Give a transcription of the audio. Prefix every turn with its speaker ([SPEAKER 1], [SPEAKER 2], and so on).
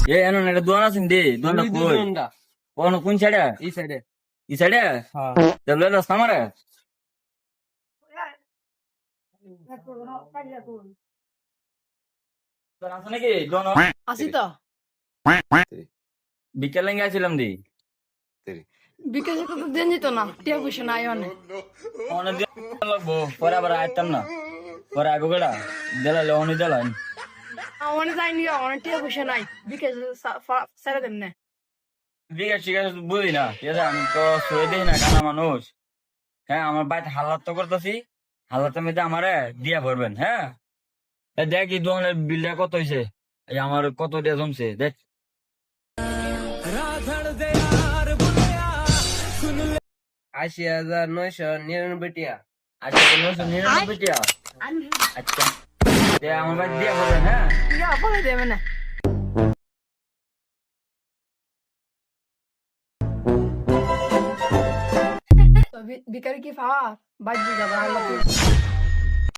[SPEAKER 1] এ এনো এটা দোয়ান আছেন দে দোয়ানটা কই কোন কোন সাইডে এই সাইডে তাহলে রাস্তা আমারে তোর আছে নাকি দোয়ান
[SPEAKER 2] আসি তো
[SPEAKER 1] বিকেলে গেছিলাম দি
[SPEAKER 2] বিকাশে তো দেন যেত না টিয়া পয়সা নাই অনেক
[SPEAKER 1] অনেক দিন লাগবো পরে আবার আইতাম না পরে আইবো কেডা দিলাইলে অনেক দিলাইন
[SPEAKER 2] অনেক যাইনি অনেক টিয়া পয়সা নাই বিকাশে ছেড়ে দেন না
[SPEAKER 1] বিকাশ ঠিক আছে বুঝি না ঠিক আছে আমি তো শুয়ে দিই না কানা মানুষ হ্যাঁ আমার বাড়িতে হাল্লাত তো করতেছি হাল্লাতের মধ্যে আমারে দিয়া ভরবেন হ্যাঁ দেখ এই দোকানের বিলটা কত হয়েছে এই আমার কত দিয়া জমছে দেখ
[SPEAKER 3] ৮০,৯৯৯ টিয়া।
[SPEAKER 1] আচ্ছা 999 টাকা আচ্ছা আমার বাড়ি দিয়া ভরবেন হ্যাঁ
[SPEAKER 2] ইয়া বলে দেবে না বিকারি কি পাওয়া বাদ দিয়ে যাবা